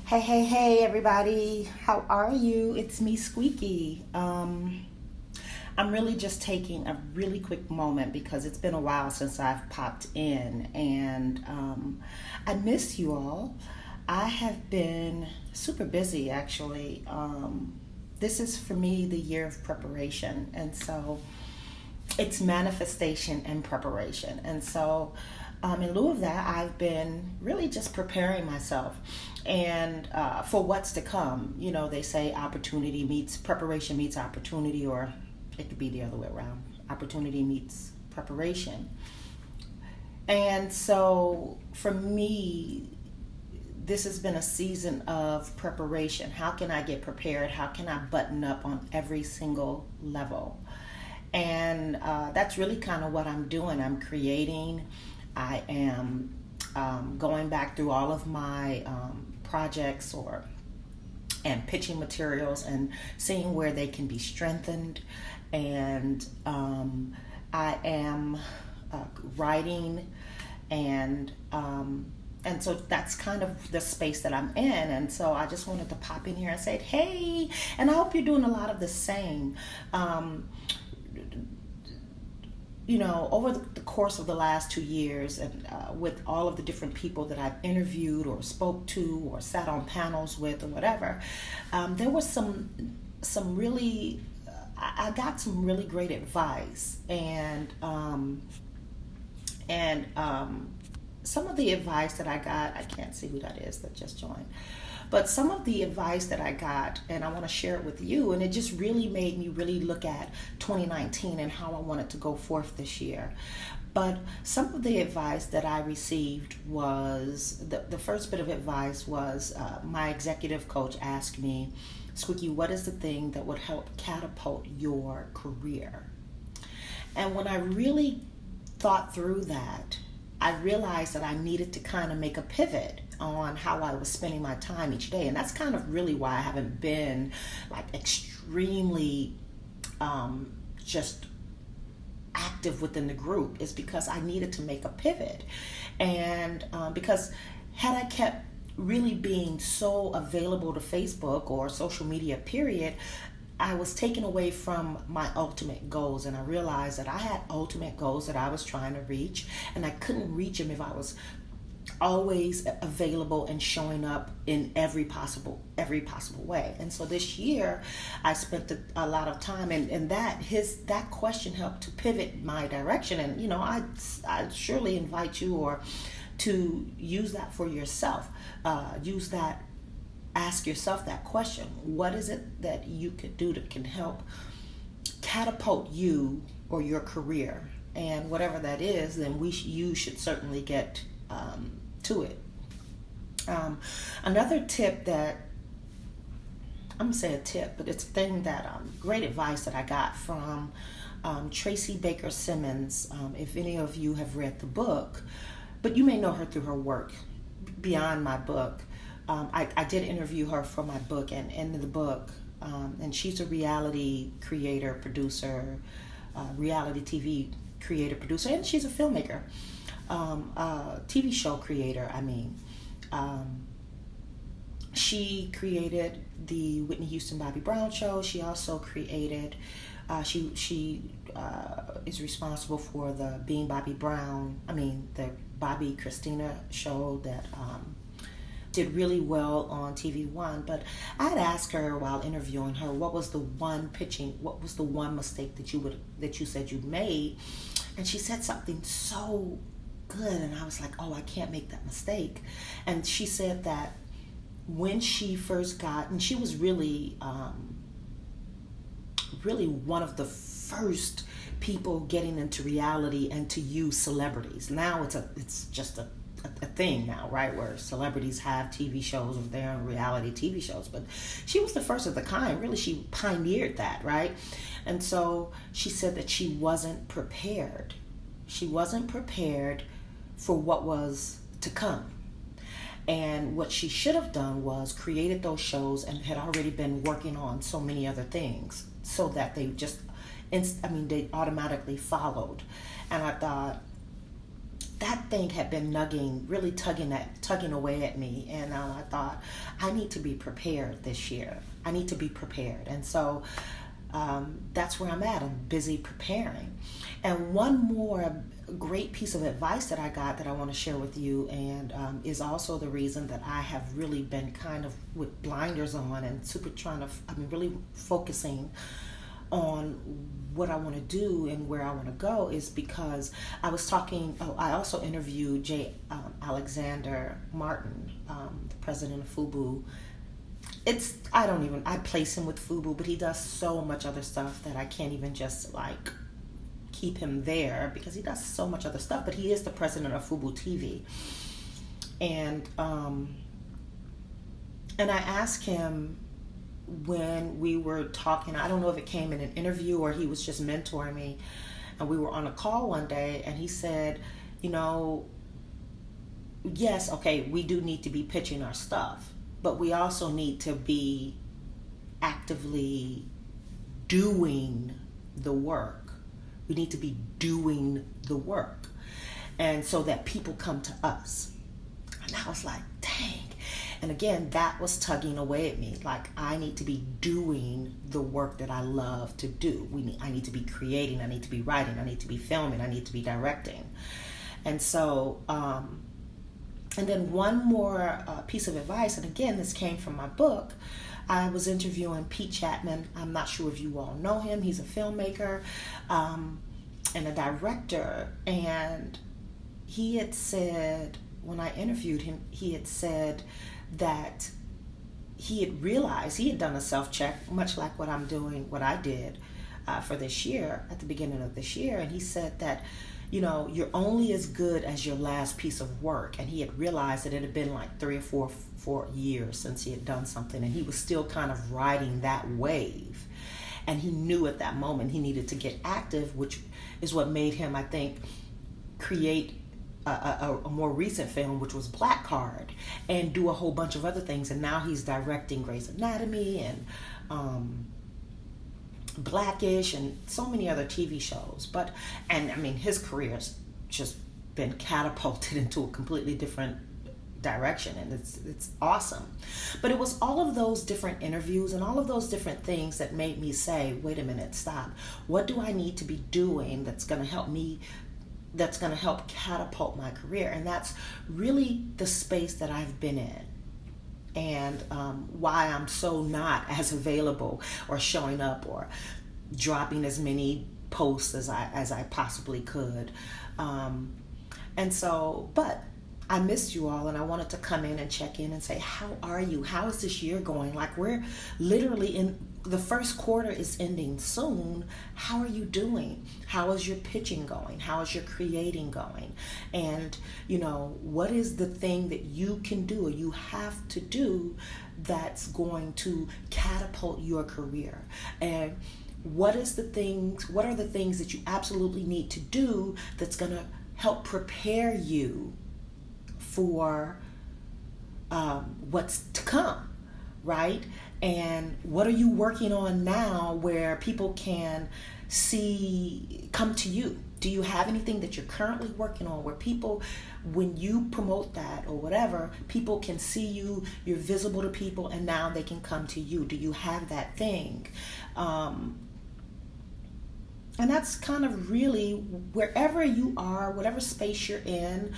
Hey, everybody. How are you? It's me, Squeaky. I'm really just taking a really quick moment because it's been a while since I've popped in, and I miss you all. I have been super busy, actually. This is for me the year of preparation, and so it's manifestation and preparation. And so, in lieu of that, I've been really just preparing myself and for what's to come. You know, they say opportunity meets preparation meets opportunity, or it could be the other way around. Opportunity meets preparation. And so, for me, this has been a season of preparation. How can I get prepared? How can I button up on every single level? And that's really kind of what I'm doing. I'm creating. I am going back through all of my projects and pitching materials and seeing where they can be strengthened. And I am writing and so that's kind of the space that I'm in. And so I just wanted to pop in here and say, hey, and I hope you're doing a lot of the same. You know, over the course of the last 2 years, and with all of the different people that I've interviewed or spoke to or sat on panels with or whatever, there was some really, I got some really great advice, and some of the advice that I got, I can't see who that is that just joined, but some of the advice that I got, and I want to share it with you, and it just really made me really look at 2019 and how I wanted to go forth this year. But some of the advice that I received was, the first bit of advice was my executive coach asked me, Squeaky, what is the thing that would help catapult your career? And when I really thought through that, I realized that I needed to kind of make a pivot on how I was spending my time each day. And that's kind of really why I haven't been like extremely just active within the group, is because I needed to make a pivot. And because had I kept really being so available to Facebook or social media, period, I was taken away from my ultimate goals. And I realized that I had ultimate goals that I was trying to reach, and I couldn't reach them if I was always available and showing up in every possible way. And so this year I spent a lot of time, and that question helped to pivot my direction. And you know, I surely invite you to use that for yourself. Ask yourself that question. What is it that you could do that can help catapult you or your career? And whatever that is, then you should certainly get to it. Another tip that, I'm going to say a tip, but it's a thing that, great advice that I got from Tracy Baker Simmons. If any of you have read the book, but you may know her through her work beyond my book. I did interview her for my book, and in the book, and she's a reality creator, producer, reality TV creator, producer, and she's a filmmaker, TV show creator. She created the Whitney Houston Bobby Brown show. She also created, she is responsible for the the Bobby Christina show that did really well on TV One. But I had asked her while interviewing her, what was the one mistake that you said you made? And she said something so good, and I was like, oh, I can't make that mistake. And she said that when she first got, and she was really one of the first people getting into reality and to use celebrities. Now it's just a thing now, right, where celebrities have TV shows or they're on reality TV shows, but she was the first of the kind. Really, she pioneered that, right? And so she said that she wasn't prepared. She wasn't prepared for what was to come. And what she should have done was created those shows and had already been working on so many other things, so that they just, they automatically followed. And I thought, that thing had been really tugging away at me, and I thought I need to be prepared this year. I need to be prepared. And so that's where I'm at. I'm busy preparing. And one more great piece of advice that I got that I want to share with you, and is also the reason that I have really been kind of with blinders on and really focusing on what I want to do and where I want to go, is because I also interviewed Alexander Martin, the president of FUBU. I place him with FUBU, but he does so much other stuff that I can't even just like keep him there, because he does so much other stuff, but he is the president of FUBU TV. And I asked him when we were talking, I don't know if it came in an interview or he was just mentoring me, and we were on a call one day, and he said, yes, okay, we do need to be pitching our stuff, but we also need to be actively doing the work. We need to be doing the work, and so that people come to us. And I was like, dang. And again, that was tugging away at me. Like, I need to be doing the work that I love to do. I need to be creating. I need to be writing. I need to be filming. I need to be directing. And so, and then one more piece of advice, and again, this came from my book. I was interviewing Pete Chapman. I'm not sure if you all know him. He's a filmmaker and a director. And he had said, when I interviewed him, he had said that he had realized, he had done a self-check, much like what I did for this year, at the beginning of this year. And he said that, you're only as good as your last piece of work. And he had realized that it had been like 3 or 4 years since he had done something, and he was still kind of riding that wave. And he knew at that moment he needed to get active, which is what made him, I think, create a more recent film, which was Black Card, and do a whole bunch of other things. And now he's directing Grey's Anatomy and Blackish and so many other TV shows. His career's just been catapulted into a completely different direction, and it's awesome. But it was all of those different interviews and all of those different things that made me say, wait a minute, stop. What do I need to be doing that's going to help me, that's going to help catapult my career? And that's really the space that I've been in, and why I'm so not as available or showing up or dropping as many posts as I possibly could. And so, but I missed you all, and I wanted to come in and check in and say, how are you? How is this year going? Like, we're literally in the first quarter is ending soon. How are you doing? How is your pitching going? How is your creating going? And, what is the thing that you can do or you have to do that's going to catapult your career? And what are the things that you absolutely need to do that's going to help prepare you for what's to come, right? And what are you working on now where people can come to you? Do you have anything that you're currently working on where people, when you promote that or whatever, people can see you, you're visible to people, and now they can come to you? Do you have that thing? And that's kind of really, wherever you are, whatever space you're in,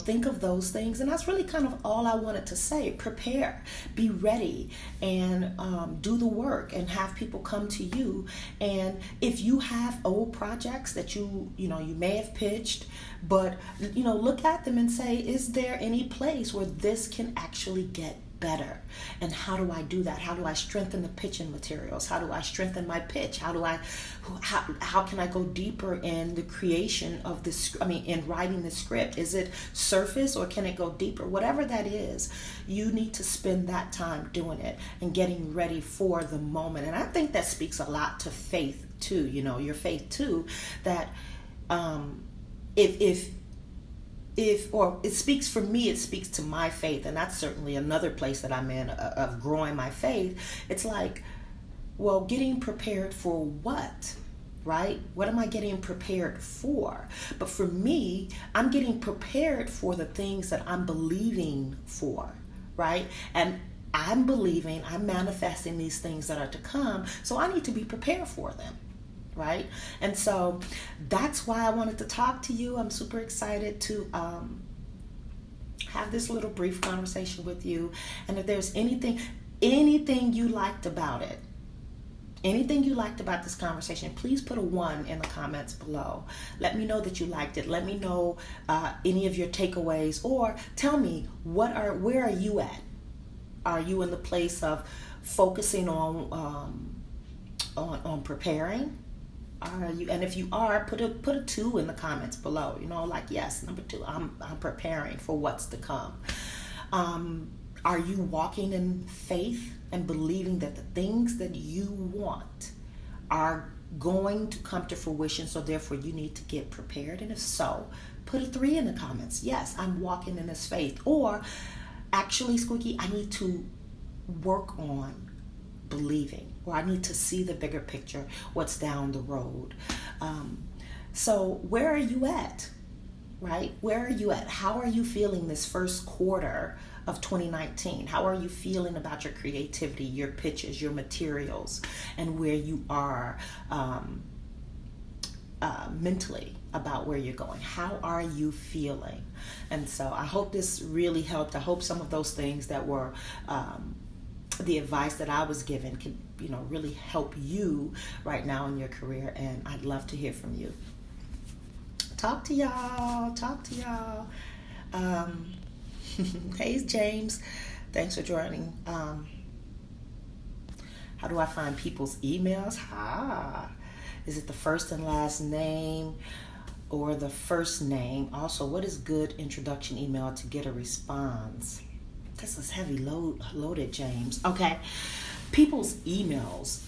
think of those things. And that's really kind of all I wanted to say. Prepare, be ready, and do the work, and have people come to you. And if you have old projects that you may have pitched, but, look at them and say, is there any place where this can actually get better? And how do I do that? How do I strengthen the pitching materials? How do I strengthen my pitch? How can I go deeper in the creation of this? In writing the script? Is it surface or can it go deeper? Whatever that is, you need to spend that time doing it and getting ready for the moment. And I think that speaks a lot to faith too, your faith too, that it speaks for me, it speaks to my faith, and that's certainly another place that I'm in of growing my faith. It's like, well, getting prepared for what, right? What am I getting prepared for? But for me, I'm getting prepared for the things that I'm believing for, right? And I'm believing, I'm manifesting these things that are to come, so I need to be prepared for them, right? And so that's why I wanted to talk to you. I'm super excited to have this little brief conversation with you. And if there's anything you liked about it, anything you liked about this conversation, please put a 1 in the comments below. Let me know that you liked it. Let me know any of your takeaways, or tell me where are you at? Are you in the place of focusing on preparing? Are you? And if you are, put a 2 in the comments below. Like, yes, number 2. I'm preparing for what's to come. Are you walking in faith and believing that the things that you want are going to come to fruition, so therefore you need to get prepared? And if so, put a 3 in the comments. Yes, I'm walking in this faith. Or actually, Squeaky, I need to work on believing, or I need to see the bigger picture, what's down the road. So where are you at? Right? Where are you at? How are you feeling this first quarter of 2019? How are you feeling about your creativity, your pitches, your materials, and where you are mentally about where you're going? How are you feeling? And so I hope this really helped. I hope some of those things that were the advice that I was given can, really help you right now in your career. And I'd love to hear from you. Talk to y'all. Hey, James. Thanks for joining. How do I find people's emails? Is it the first and last name or the first name? Also, what is good introduction email to get a response? This is heavy loaded, James. Okay. People's emails.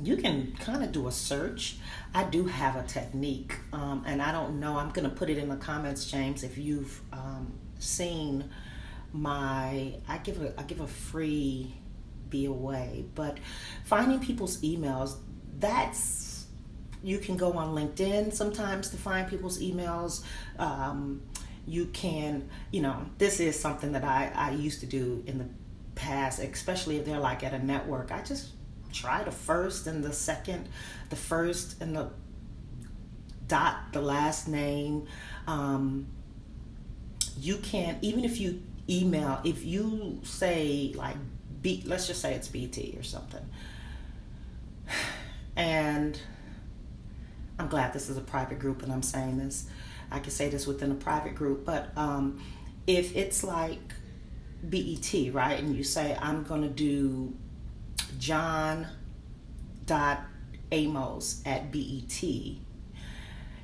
You can kind of do a search. I do have a technique, and I don't know. I'm going to put it in the comments, James, if you've seen I give a free away, but finding people's emails, you can go on LinkedIn sometimes to find people's emails. You can, this is something that I used to do in the past, especially if they're like at a network. I just try the first and the second, the first and the dot, the last name. You can, even if you email, if you say like let's just say it's BT or something. And I'm glad this is a private group and I'm saying this. I can say this within a private group, but if it's like BET, right? And you say, I'm going to do john.amos@BET.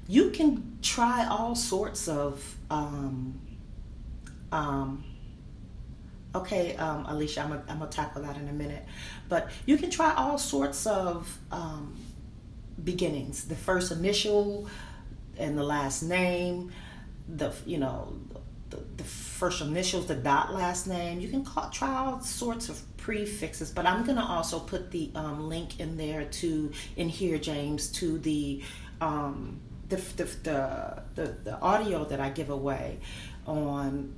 You can try all sorts of, okay, Alicia, I'm gonna tackle that in a minute. But you can try all sorts of beginnings. The first initial and the last name, the first initials, the dot last name. You can try all sorts of prefixes. But I'm gonna also put the link in there in here, James, to the audio that I give away on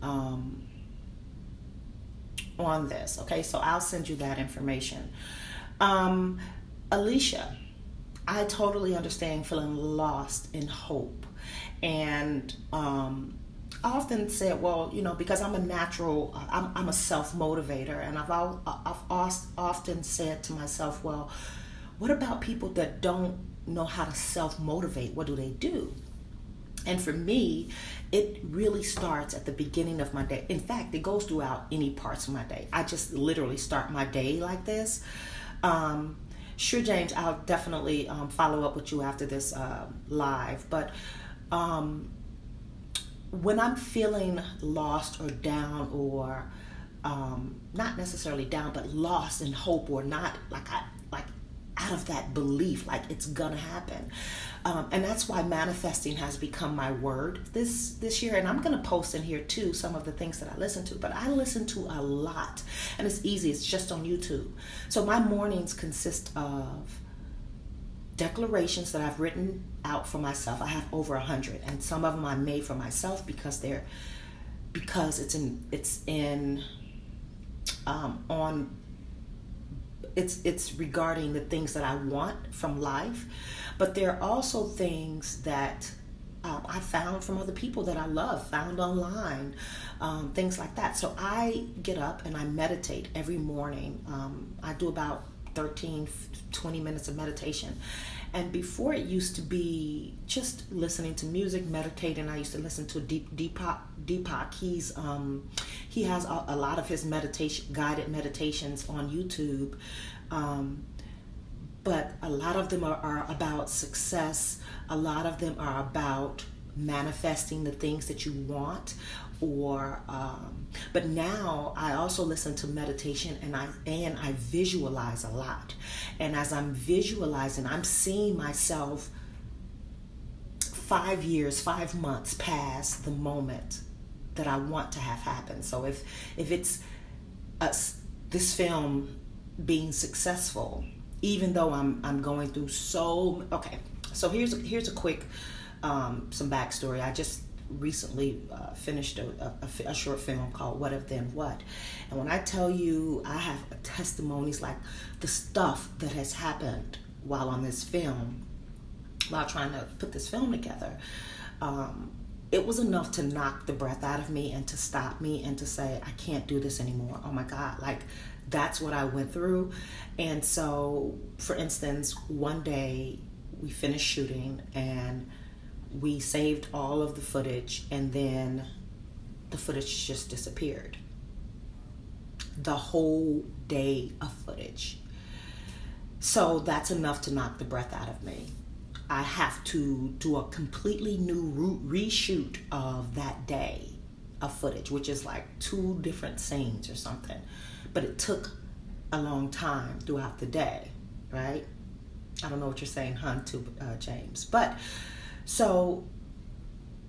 this. Okay, so I'll send you that information. Alicia, I totally understand feeling lost in hope. And I often said, well, because I'm a natural, I'm a self-motivator. And I've often said to myself, well, what about people that don't know how to self-motivate? What do they do? And for me, it really starts at the beginning of my day. In fact, it goes throughout any parts of my day. I just literally start my day like this. Sure, James, I'll definitely follow up with you after this live. But when I'm feeling lost or down, or not necessarily down, but lost in hope, or not like out of that belief, like it's gonna happen. And that's why manifesting has become my word this year. And I'm gonna post in here too some of the things that I listen to, but I listen to a lot, and it's easy, it's just on YouTube. So my mornings consist of declarations that I've written out for myself. I have over 100, and some of them I made for myself because it's in on it's regarding the things that I want from life, but there are also things that I found from other people that I love, found online, things like that. So I get up and I meditate every morning. I do about 13, 20 minutes of meditation. And before, it used to be just listening to music, meditating. I used to listen to Deepak. He has a lot of his guided meditations on YouTube. But a lot of them are about success. A lot of them are about manifesting the things that you want, but now I also listen to meditation, and I visualize a lot. And as I'm visualizing, I'm seeing myself 5 years, 5 months past the moment that I want to have happen. So if it's this film being successful, even though I'm going through so here's a quick some backstory. I just recently finished a short film called What If Then What, and when I tell you I have testimonies, like the stuff that has happened while on this film, while trying to put this film together, it was enough to knock the breath out of me and to stop me and to say, I can't do this anymore. Oh my God, like that's what I went through. And so, for instance, one day we finished shooting and we saved all of the footage, and then the footage just disappeared. The whole day of footage. So that's enough to knock the breath out of me. I have to do a completely new reshoot of that day of footage, which is like 2 different scenes or something. But it took a long time throughout the day, right? I don't know what you're saying, hun, to James. But so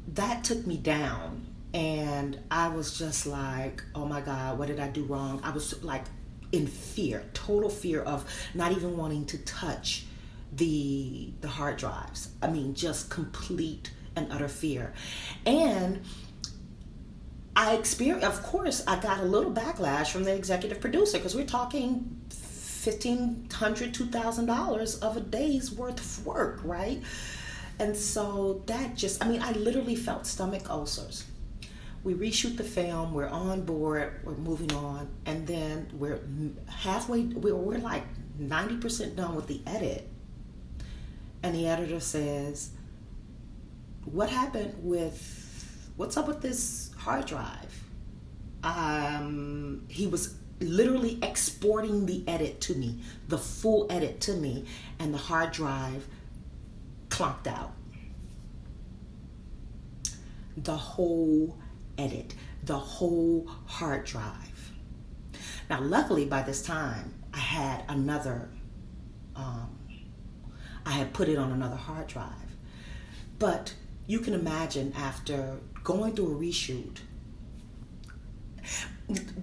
that took me down, and I was just like, oh my God, what did I do wrong? I was like in fear, total fear of not even wanting to touch the hard drives. I mean, just complete and utter fear. And I experienced, of course, I got a little backlash from the executive producer, because we're talking $1,500, $2,000 of a day's worth of work, right? And so that just, I literally felt stomach ulcers. We reshoot the film, we're on board, we're moving on, and then we're like 90% done with the edit. And the editor says, what's up with this hard drive? He was literally exporting the edit to me, the full edit to me, and the hard drive clunked out. The whole edit, the whole hard drive. Now, luckily, by this time, I had another, I had put it on another hard drive. But you can imagine, after going through a reshoot,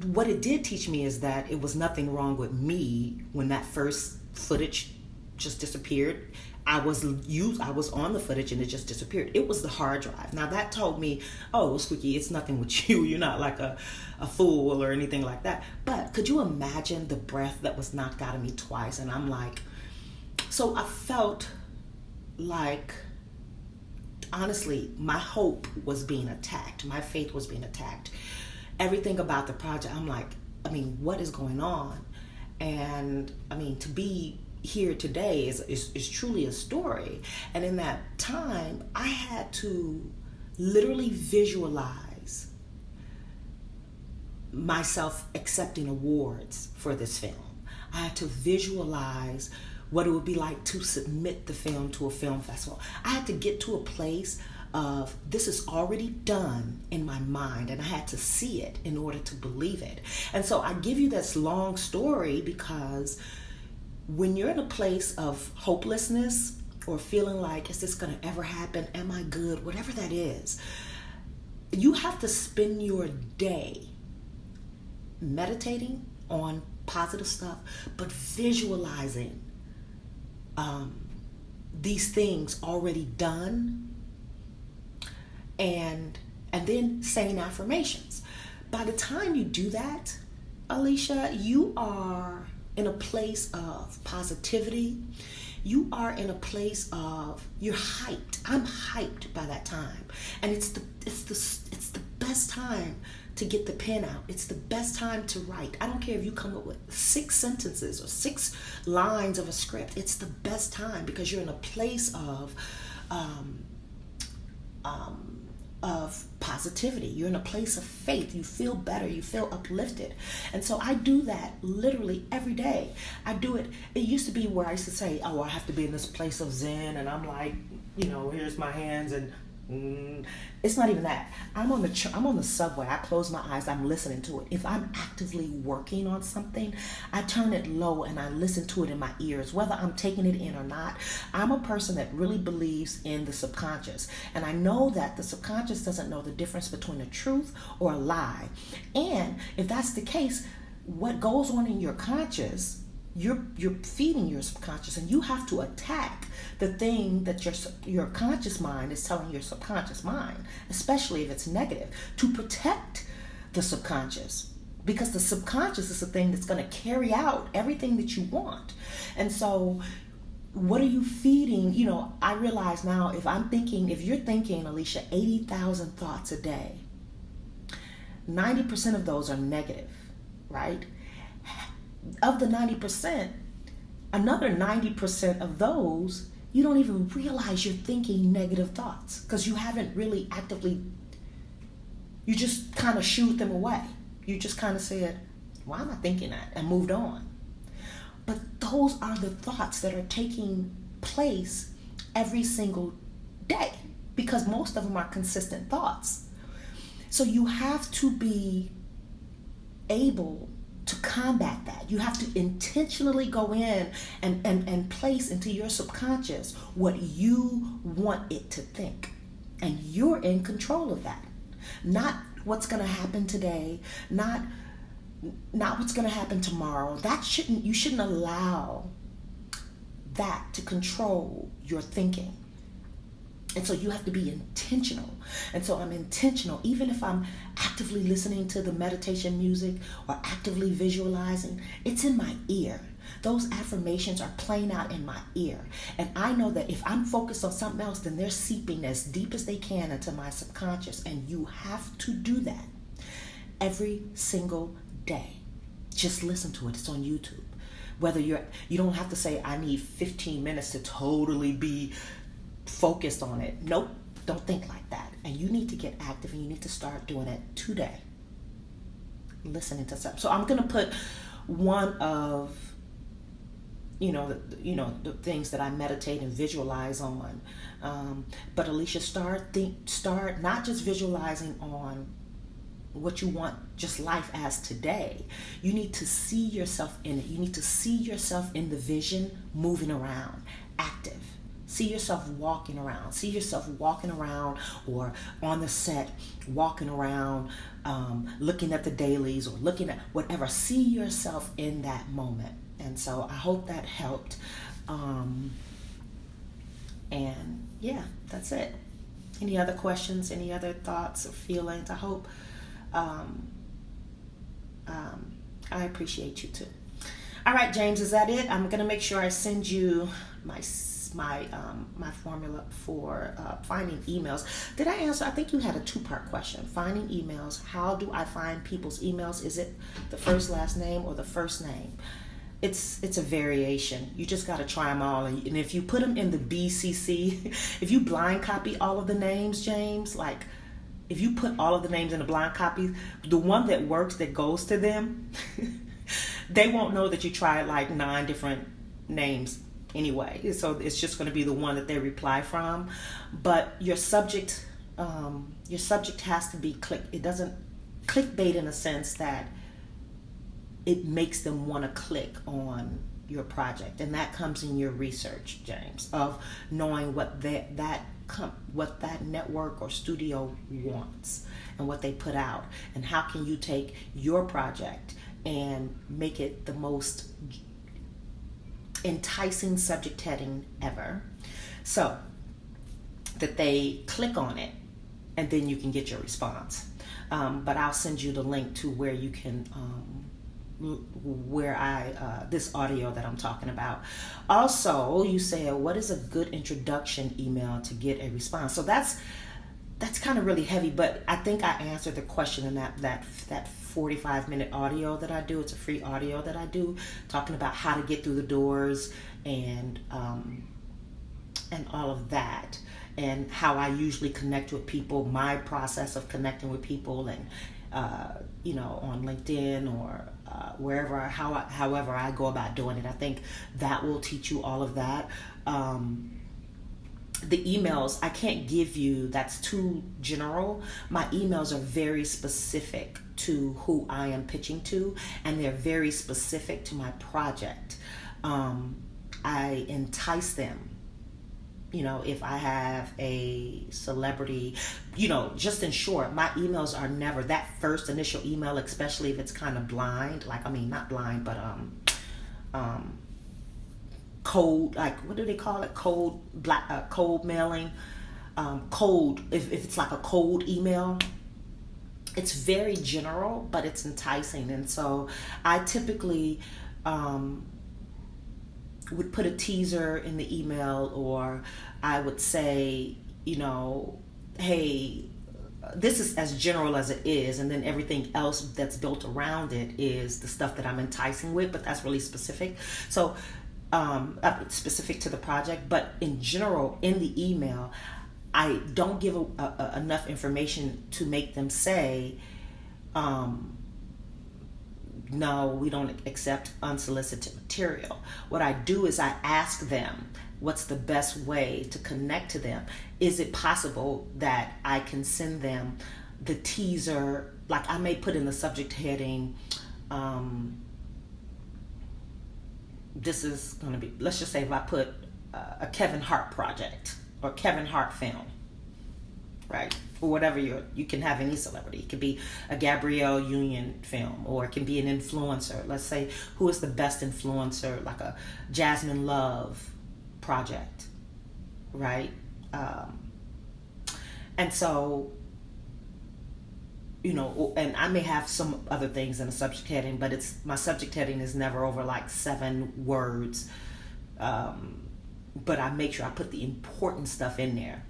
what it did teach me is that it was nothing wrong with me when that first footage just disappeared. I was on the footage and it just disappeared. It was the hard drive. Now that told me, oh, Squeaky, it's nothing with you. You're not like a fool or anything like that. But could you imagine the breath that was knocked out of me twice? And I'm like, so I felt like, honestly, my hope was being attacked. My faith was being attacked. Everything about the project, I'm like, what is going on? And to be here today is truly a story. And in that time, I had to literally visualize myself accepting awards for this film. I had to visualize what it would be like to submit the film to a film festival. I had to get to a place of, this is already done in my mind, and I had to see it in order to believe it. And so I give you this long story because when you're in a place of hopelessness or feeling like, is this going to ever happen? Am I good? Whatever that is, you have to spend your day meditating on positive stuff, but visualizing these things already done, and then saying affirmations. By the time you do that, Alicia, you are in a place of positivity. You are in a place of, you're hyped. I'm hyped by that time. And it's the best time to get the pen out. It's the best time to write. I don't care if you come up with 6 sentences or 6 lines of a script. It's the best time because you're in a place of positivity. You're in a place of faith. You feel better. You feel uplifted. And so I do that literally every day. I do it. It used to be where I used to say, oh, I have to be in this place of Zen. And I'm like, here's my hands and it's not even that. I'm on the subway. I close my eyes. I'm listening to it. If I'm actively working on something, I turn it low and I listen to it in my ears, whether I'm taking it in or not. I'm a person that really believes in the subconscious. And I know that the subconscious doesn't know the difference between a truth or a lie. And if that's the case, what goes on in your conscious, you're feeding your subconscious, and you have to attack the thing that your conscious mind is telling your subconscious mind, especially if it's negative, to protect the subconscious, because the subconscious is the thing that's going to carry out everything that you want. And so what are you feeding? I realize now, if you're thinking, Alicia, 80,000 thoughts a day, 90% of those are negative, right? Of the 90%, another 90% of those, you don't even realize you're thinking negative thoughts because you haven't really actively, you just kind of shooed them away. You just kind of said, why am I thinking that? And moved on. But those are the thoughts that are taking place every single day because most of them are consistent thoughts. So you have to be able to combat that. You have to intentionally go in and place into your subconscious what you want it to think. And you're in control of that. Not what's going to happen today, not what's going to happen tomorrow. You shouldn't allow that to control your thinking. And so you have to be intentional. And so I'm intentional, even if I'm actively listening to the meditation music or actively visualizing, it's in my ear. Those affirmations are playing out in my ear. And I know that if I'm focused on something else, then they're seeping as deep as they can into my subconscious. And you have to do that every single day. Just listen to it. It's on YouTube. Whether you don't have to say, I need 15 minutes to totally be focused on it. Nope, don't think like that. And you need to get active, and you need to start doing it today. Listening to stuff. So I'm gonna put one of the things that I meditate and visualize on. But Alicia, start not just visualizing on what you want just life as today. You need to see yourself in it. You need to see yourself in the vision, moving around, active. See yourself walking around. See yourself walking around or on the set, walking around, looking at the dailies or looking at whatever. See yourself in that moment. And so I hope that helped. And yeah, that's it. Any other questions? Any other thoughts or feelings? I hope I appreciate you too. All right, James, is that it? I'm going to make sure I send you my formula for finding emails. Did I answer? I think you had a 2-part question. Finding emails. How do I find people's emails? Is it the first last name or the first name? It's a variation. You just got to try them all. And if you put them in the BCC, if you blind copy all of the names, James, like if you put all of the names in a blind copy, the one that works, that goes to them, they won't know that you tried like 9 different names anyway. So it's just going to be the one that they reply from. But your subject has to be it doesn't clickbait in a sense that it makes them want to click on your project, and that comes in your research, James, of knowing what that network or studio wants and what they put out, and how can you take your project and make it the most enticing subject heading ever, so that they click on it, and then you can get your response. But I'll send you the link to where you can where this audio that I'm talking about. Also, you said, what is a good introduction email to get a response? So that's kind of really heavy, but I think I answered the question in that 45-minute audio that I do. It's a free audio that I do, talking about how to get through the doors and all of that, and how I usually connect with people, my process of connecting with people, and on LinkedIn or wherever, however I go about doing it. I think that will teach you all of that. The emails I can't give you, that's too general. My emails are very specific to who I am pitching to, and they're very specific to my project. I entice them. If I have a celebrity, just in short, my emails are never that first initial email, especially if it's kind of blind, not blind, but cold, like, what do they call it? Cold mailing, cold. If it's like a cold email, it's very general, but it's enticing. And so I typically would put a teaser in the email, or I would say, hey, this is as general as it is, and then everything else that's built around it is the stuff that I'm enticing with, but that's really specific. So specific to the project, but in general, in the email, I don't give enough information to make them say, no, we don't accept unsolicited material. What I do is I ask them, what's the best way to connect to them? Is it possible that I can send them the teaser? Like, I may put in the subject heading, this is going to be, let's just say if I put a Kevin Hart project or Kevin Hart film, right? Or whatever you can have any celebrity. It could be a Gabrielle Union film, or it can be an influencer. Let's say, who is the best influencer, like a Jasmine Love project, right? And so, and I may have some other things in the subject heading, but my subject heading is never over like 7 words. But I make sure I put the important stuff in there.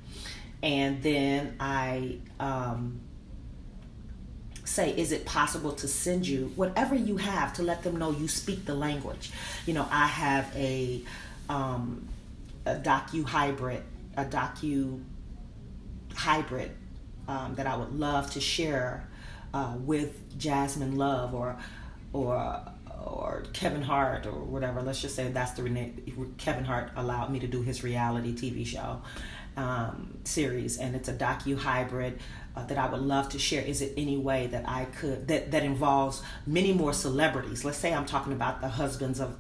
And then I say, is it possible to send you whatever you have to let them know you speak the language? I have a docu hybrid that I would love to share with Jasmine Love or Kevin Hart or whatever. Let's just say that's the Kevin Hart allowed me to do his reality TV show series, and it's a docu hybrid that I would love to share. Is it any way that I could that involves many more celebrities? Let's say I'm talking about the husbands of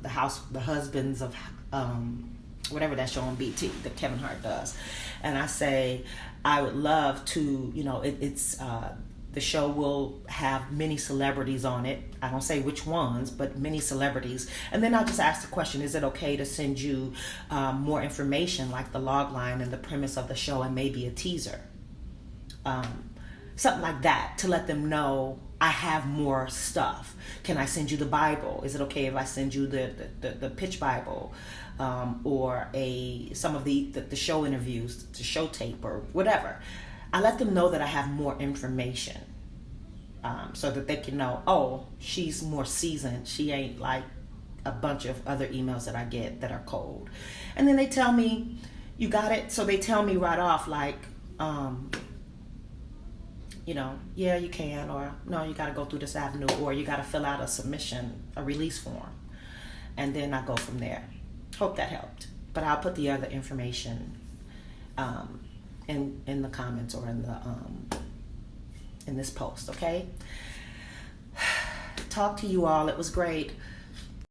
whatever that show on BT that Kevin Hart does, and I say I would love to, it's the show will have many celebrities on it. I don't say which ones, but many celebrities. And then I'll just ask the question, is it okay to send you more information, like the log line and the premise of the show and maybe a teaser? Something like that, to let them know I have more stuff. Can I send you the Bible? Is it okay if I send you the pitch Bible? Or some of the show interviews, the show tape, or whatever. I let them know that I have more information, so that they can know, oh, she's more seasoned. She ain't like a bunch of other emails that I get that are cold. And then they tell me, you got it? So they tell me right off, like, yeah, you can, or no, you got to go through this avenue, or you got to fill out a release form. And then I go from there. Hope that helped. But I'll put the other information in the comments or in this post, okay? Talk to you all. It was great.